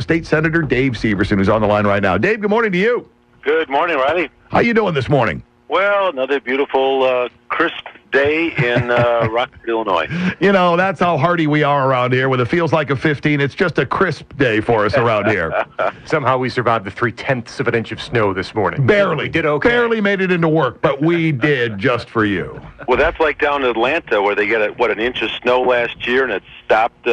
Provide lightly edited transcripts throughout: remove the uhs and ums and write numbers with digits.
State Senator Dave Syverson, who's on the line right now. Dave, good morning to you. Good morning, Riley. How you doing this morning? Well, another beautiful, crisp day in Rockford, Illinois. You know, that's how hardy we are around here. When it feels like a 15, it's just a crisp day for us around here. Somehow we survived the 3/10 of an inch of snow this morning. Barely. We did okay. Barely made it into work, but we did just for you. Well, that's like down in Atlanta where they get, an inch of snow last year, and it stopped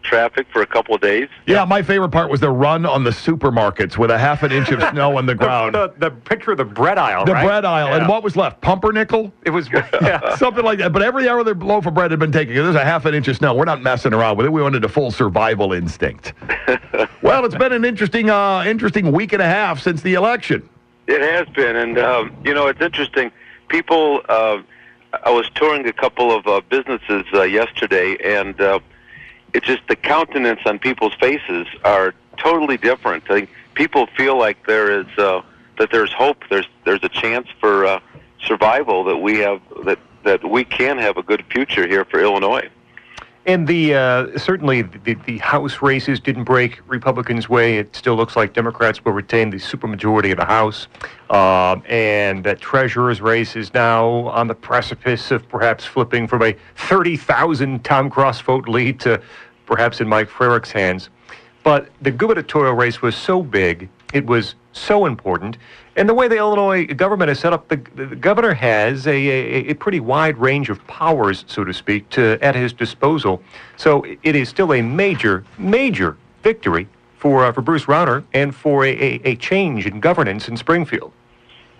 traffic for a couple of days. Yeah, my favorite part was the run on the supermarkets with a half an inch of snow on the ground. The picture of the bread aisle, The right? bread aisle. Yeah. And what was left? Pumpernickel? It was, yeah. Something like that. But every other loaf of bread had been taken. There's a half an inch of snow. We're not messing around with it. We wanted a full survival instinct. Well, it's been an interesting week and a half since the election. It has been, and, it's interesting. People, I was touring a couple of businesses yesterday, and it's just the countenance on people's faces are totally different. I think people feel like there is that there's hope. There's a chance for survival, that we have that we can have a good future here for Illinois. And certainly the House races didn't break Republicans' way. It still looks like Democrats will retain the supermajority of the House. And that treasurer's race is now on the precipice of perhaps flipping from a 30,000 Tom Cross vote lead to perhaps in Mike Frerich's hands. But the gubernatorial race was so big, it was so important. And the way the Illinois government is set up, the governor has a pretty wide range of powers, so to speak, at his disposal. So it is still a major, major victory for Bruce Rauner and for a change in governance in Springfield.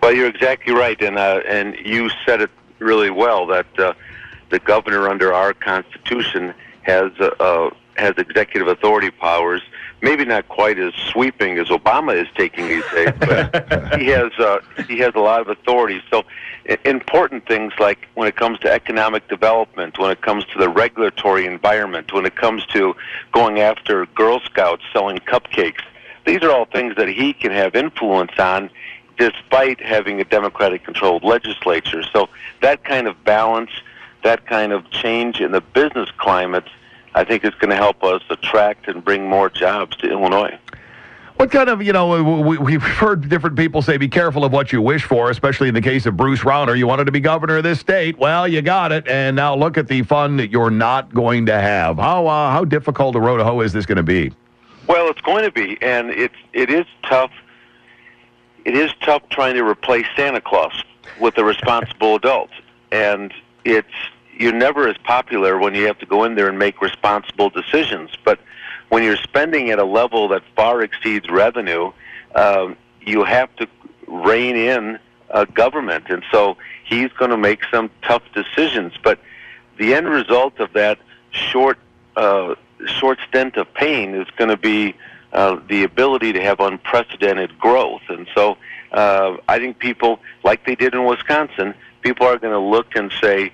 Well, you're exactly right, and you said it really well, that the governor under our Constitution has executive authority powers. Maybe not quite as sweeping as Obama is taking these days, but he has a lot of authority. So important things like when it comes to economic development, when it comes to the regulatory environment, when it comes to going after Girl Scouts selling cupcakes, these are all things that he can have influence on despite having a Democratic-controlled legislature. So that kind of balance, that kind of change in the business climate, I think it's going to help us attract and bring more jobs to Illinois. What kind of, we've heard different people say, be careful of what you wish for, especially in the case of Bruce Rauner. You wanted to be governor of this state. Well, you got it. And now look at the fun that you're not going to have. How difficult a road to hoe is this going to be? Well, it's going to be. And it is tough. It is tough trying to replace Santa Claus with a responsible adult. And you're never as popular when you have to go in there and make responsible decisions. But when you're spending at a level that far exceeds revenue, you have to rein in government. And so he's going to make some tough decisions. But the end result of that short stint of pain is going to be the ability to have unprecedented growth. And so I think people, like they did in Wisconsin, people are going to look and say,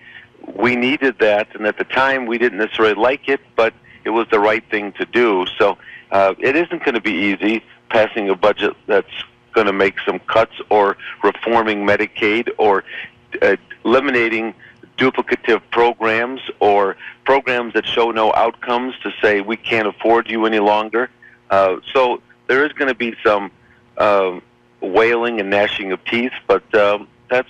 we needed that, and at the time we didn't necessarily like it, but it was the right thing to do. So it isn't going to be easy passing a budget that's going to make some cuts or reforming Medicaid or eliminating duplicative programs or programs that show no outcomes to say we can't afford you any longer. So there is going to be some wailing and gnashing of teeth, but that's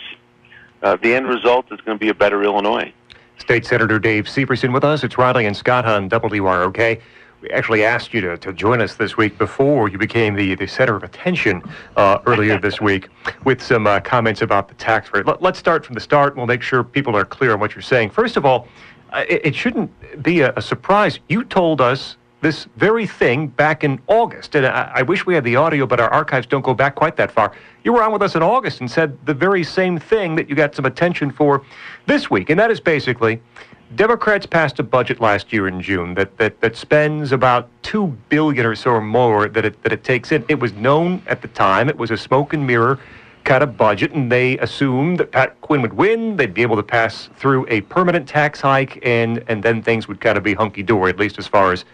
the end result is going to be a better Illinois. State Senator Dave Syverson with us. It's Riley and Scot on WROK. We actually asked you to join us this week before you became the center of attention earlier this week with some comments about the tax rate. Let's start from the start, and we'll make sure people are clear on what you're saying. First of all, it shouldn't be a surprise. You told us this very thing back in August, and I wish we had the audio, but our archives don't go back quite that far. You were on with us in August and said the very same thing that you got some attention for this week, and that is basically Democrats passed a budget last year in June that spends about $2 billion or so or more that it takes in. It was known at the time. It was a smoke and mirror kind of budget, and they assumed that Pat Quinn would win. They'd be able to pass through a permanent tax hike, and then things would kind of be hunky-dory, at least as far as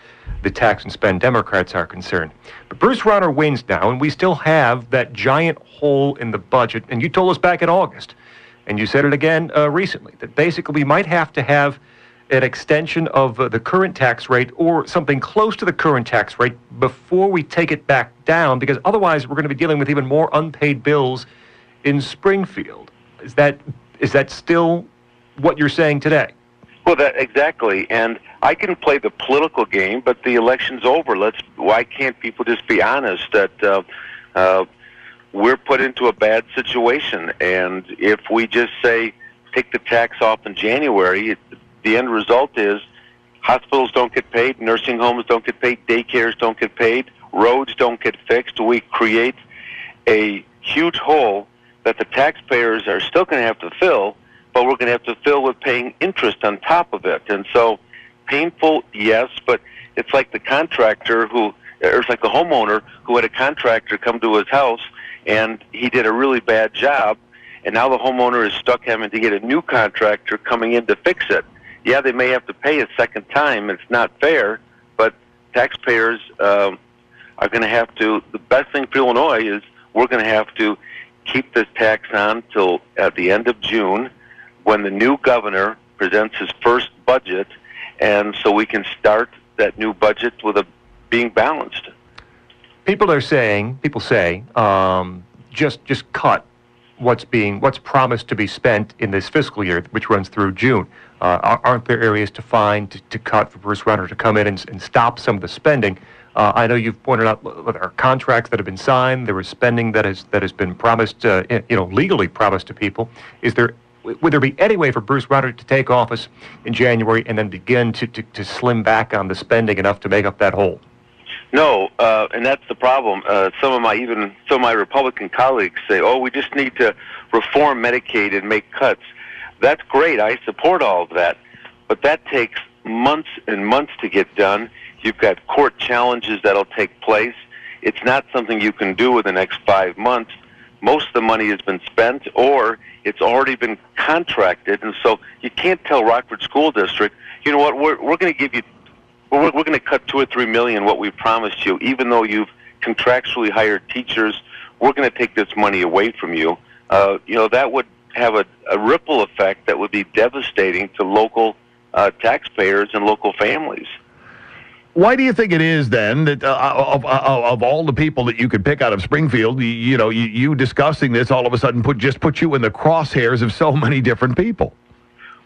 the tax and spend Democrats are concerned. But Bruce Rauner wins now, and we still have that giant hole in the budget. And you told us back in August, and you said it again recently, that basically we might have to have an extension of the current tax rate or something close to the current tax rate before we take it back down, because otherwise we're going to be dealing with even more unpaid bills in Springfield. Is that still what you're saying today? Well, exactly. And I can play the political game, but the election's over. Why can't people just be honest that we're put into a bad situation? And if we just say take the tax off in January, the end result is hospitals don't get paid, nursing homes don't get paid, daycares don't get paid, roads don't get fixed. We create a huge hole that the taxpayers are still going to have to fill, but we're going to have to fill with paying interest on top of it. And so, painful, yes, but it's like the contractor or it's like the homeowner who had a contractor come to his house and he did a really bad job, and now the homeowner is stuck having to get a new contractor coming in to fix it. Yeah, they may have to pay a second time. It's not fair, but taxpayers are going to have to. The best thing for Illinois is we're going to have to keep this tax on till at the end of June, when the new governor presents his first budget, and so we can start that new budget with being balanced. People say, just cut what's promised to be spent in this fiscal year, which runs through June. Aren't there areas to find to cut for Bruce Rauner to come in and stop some of the spending? I know you've pointed out there are contracts that have been signed. There is spending that has been promised, legally promised to people. Would there be any way for Bruce Rauner to take office in January and then begin to slim back on the spending enough to make up that hole? No, and that's the problem. Some of my Republican colleagues say, "Oh, we just need to reform Medicaid and make cuts." That's great. I support all of that, but that takes months and months to get done. You've got court challenges that'll take place. It's not something you can do in the next 5 months. Most of the money has been spent, or it's already been contracted, and so you can't tell Rockford School District, you know what, we're going to give you, we're going to cut $2 or $3 million what we promised you, even though you've contractually hired teachers. We're going to take this money away from you. That would have a ripple effect that would be devastating to local taxpayers and local families. Why do you think it is then that of all the people that you could pick out of Springfield, you discussing this all of a sudden put you in the crosshairs of so many different people?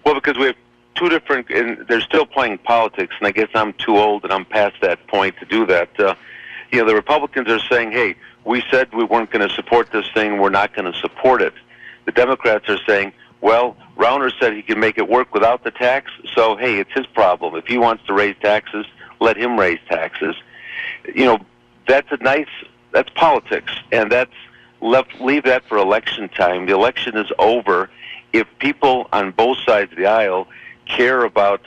Well, because we have two different, and they're still playing politics, and I guess I'm too old and I'm past that point to do that. The Republicans are saying, hey, we said we weren't going to support this thing, we're not going to support it. The Democrats are saying, well, Rauner said he can make it work without the tax, so hey, it's his problem. If he wants to raise taxes, let him raise taxes. That's politics, and leave that for election time. The election is over. If people on both sides of the aisle care about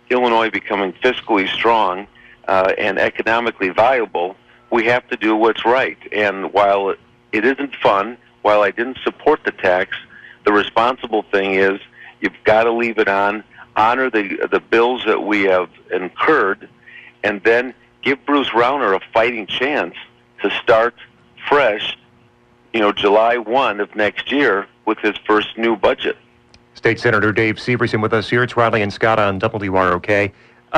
Illinois becoming fiscally strong and economically viable, we have to do what's right. And while it isn't fun, while I didn't support the tax, the responsible thing is you've got to leave it on, honor the bills that we have incurred, and then give Bruce Rauner a fighting chance to start fresh, July 1 of next year with his first new budget. State Senator Dave Syverson with us here. It's Riley and Scot on WROK.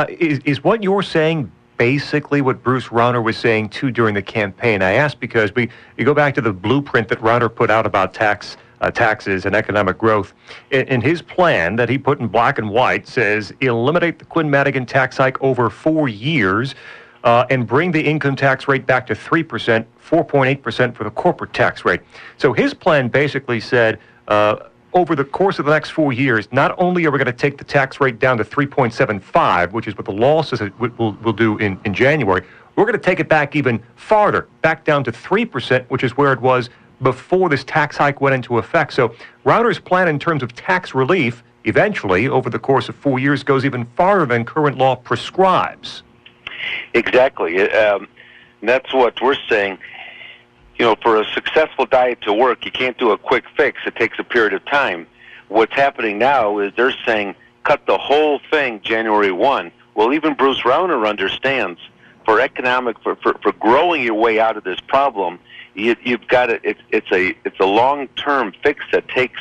Is what you're saying basically what Bruce Rauner was saying, too, during the campaign? I ask because you go back to the blueprint that Rauner put out about taxes and economic growth. In his plan that he put in black and white says eliminate the Quinn-Madigan tax hike over 4 years and bring the income tax rate back to 3%, 4.8% for the corporate tax rate. So his plan basically said over the course of the next 4 years, not only are we going to take the tax rate down to 3.75, which is what the law says it will do in January, we're going to take it back even farther, back down to 3%, which is where it was before this tax hike went into effect. So Rauner's plan in terms of tax relief eventually over the course of 4 years goes even farther than current law prescribes. Exactly. That's what we're saying. For a successful diet to work, you can't do a quick fix. It takes a period of time. What's happening now is they're saying cut the whole thing January 1. Well, even Bruce Rauner understands for growing your way out of this problem, you've got it. It's a long-term fix that takes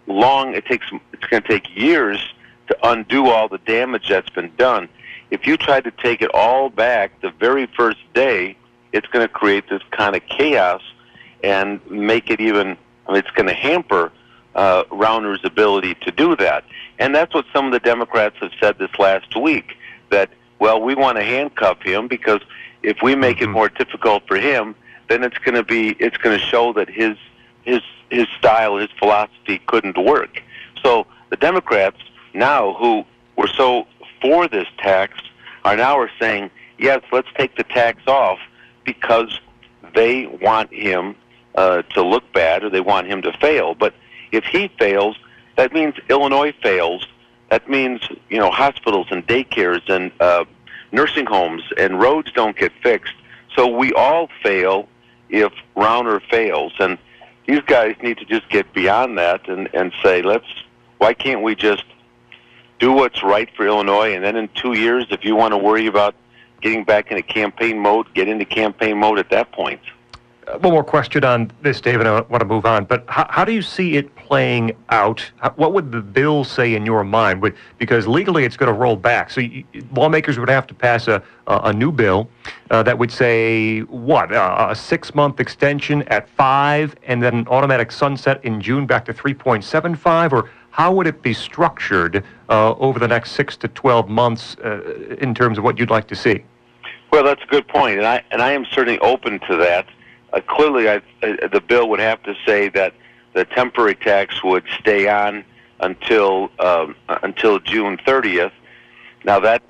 long. It's going to take years to undo all the damage that's been done. If you try to take it all back the very first day, it's going to create this kind of chaos and make it even, it's going to hamper Rauner's ability to do that. And that's what some of the Democrats have said this last week, that, well, we want to handcuff him because if we make it more difficult for him, then it's going to show that his style, his philosophy couldn't work. So the Democrats now, who were so for this tax, are saying, yes, let's take the tax off because they want him to look bad, or they want him to fail. But if he fails, that means Illinois fails. That means, hospitals and daycares and nursing homes and roads don't get fixed. So we all fail if Rauner fails. And these guys need to just get beyond that and say, why can't we just do what's right for Illinois, and then in 2 years, if you want to worry about getting back into campaign mode, get into campaign mode at that point. One more question on this, David. I want to move on. But how do you see it playing out? What would the bill say in your mind? Because legally it's going to roll back. So lawmakers would have to pass a new bill that would say, a 6-month extension at 5 and then an automatic sunset in June back to 3.75? Or how would it be structured over the next 6 to 12 months in terms of what you'd like to see? Well, that's a good point, and I am certainly open to that. Clearly, the bill would have to say that the temporary tax would stay on until June 30th. Now, that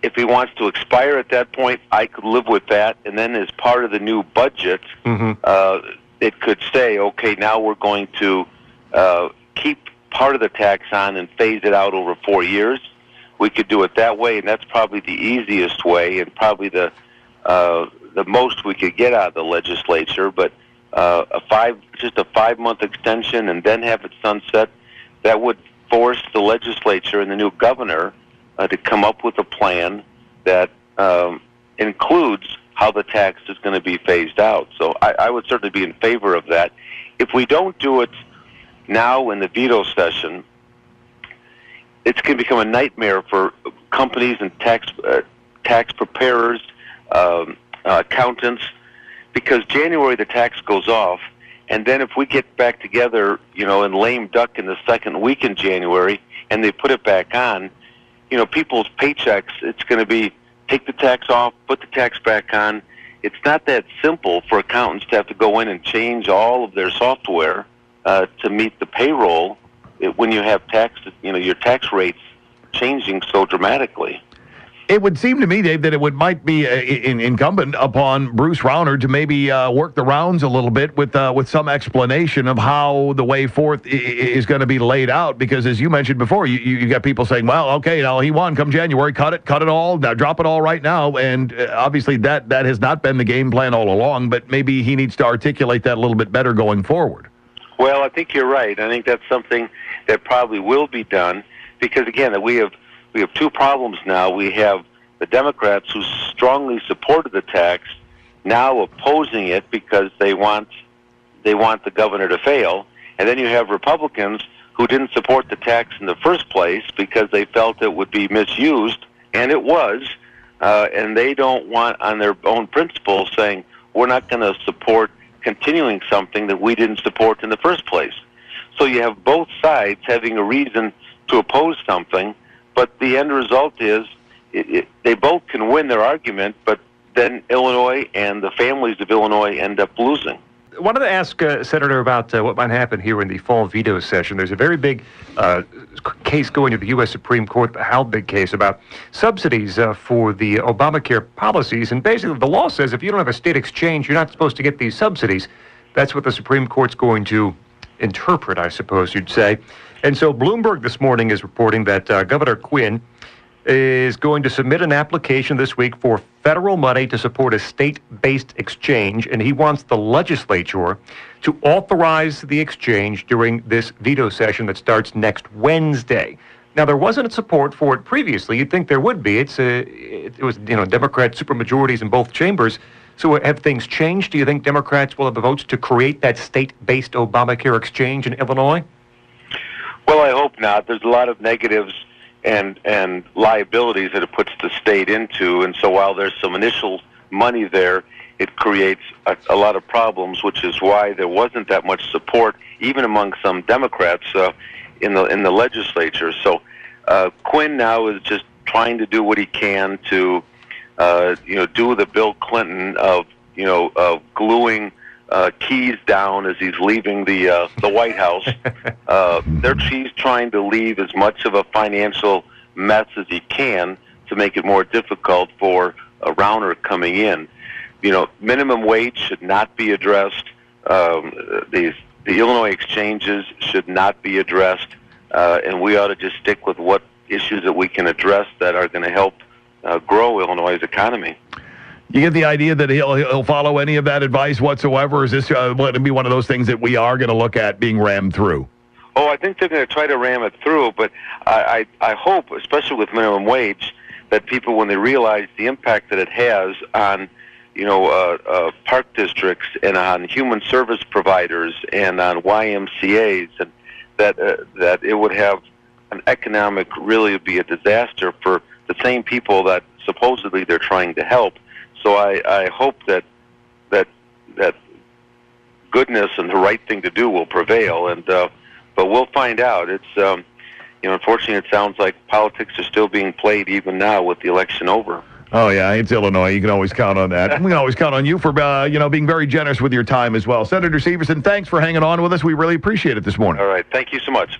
if he wants to expire at that point, I could live with that. And then, as part of the new budget, it could say, okay, now we're going to keep part of the tax on and phase it out over 4 years. We could do it that way, and that's probably the easiest way, and probably the most we could get out of the legislature. But just a 5-month extension and then have it sunset, that would force the legislature and the new governor to come up with a plan that includes how the tax is going to be phased out. So I would certainly be in favor of that. If we don't do it now in the veto session, it's going to become a nightmare for companies and tax preparers, accountants, because January the tax goes off, and then if we get back together, in lame duck in the second week in January, and they put it back on, people's paychecks, it's going to be take the tax off, put the tax back on. It's not that simple for accountants to have to go in and change all of their software to meet the payroll when you have your tax rates changing so dramatically. It would seem to me, Dave, that it might be incumbent upon Bruce Rauner to maybe work the rounds a little bit with some explanation of how the way forth is going to be laid out. Because as you mentioned before, you got people saying, well, okay, now he won come January, cut it all, now drop it all right now. And obviously that has not been the game plan all along, but maybe he needs to articulate that a little bit better going forward. Well, I think you're right. I think that's something that probably will be done because, again, we have two problems now. We have the Democrats who strongly supported the tax now opposing it because they want the governor to fail. And then you have Republicans who didn't support the tax in the first place because they felt it would be misused, and it was. And they don't want, on their own principles, saying, we're not going to support continuing something that we didn't support in the first place. So you have both sides having a reason to oppose something, but the end result is they both can win their argument, but then Illinois and the families of Illinois end up losing. I wanted to ask Senator about what might happen here in the fall veto session. There's a very big case going to the U.S. Supreme Court, how big case, about subsidies for the Obamacare policies. And basically the law says if you don't have a state exchange, you're not supposed to get these subsidies. That's what the Supreme Court's going to interpret, I suppose you'd say. And so Bloomberg this morning is reporting that Governor Quinn is going to submit an application this week for federal money to support a state-based exchange, and he wants the legislature to authorize the exchange during this veto session that starts next Wednesday. Now, there wasn't support for it previously. You'd think there would be. It was Democrat supermajorities in both chambers. So have things changed? Do you think Democrats will have the votes to create that state-based Obamacare exchange in Illinois? Well, I hope not. There's a lot of negatives and liabilities that it puts the state into. And so while there's some initial money there, it creates a lot of problems, which is why there wasn't that much support, even among some Democrats in the legislature. So Quinn now is just trying to do what he can to, do the Bill Clinton of gluing keys down as he's leaving the White House. He's trying to leave as much of a financial mess as he can to make it more difficult for a Rauner coming in. Minimum wage should not be addressed. The Illinois exchanges should not be addressed, and we ought to just stick with what issues that we can address that are going to help grow Illinois' economy. You get the idea that he'll follow any of that advice whatsoever? Or is this going to be one of those things that we are going to look at being rammed through? Oh, I think they're going to try to ram it through, but I hope, especially with minimum wage, that people, when they realize the impact that it has on park districts and on human service providers and on YMCAs, and that it would have an economic, really be a disaster for the same people that supposedly they're trying to help. So I hope that goodness and the right thing to do will prevail, but we'll find out. It's unfortunately, it sounds like politics are still being played even now with the election over. Oh, yeah, it's Illinois. You can always count on that. We can always count on you for, being very generous with your time as well. Senator Syverson, thanks for hanging on with us. We really appreciate it this morning. All right. Thank you so much.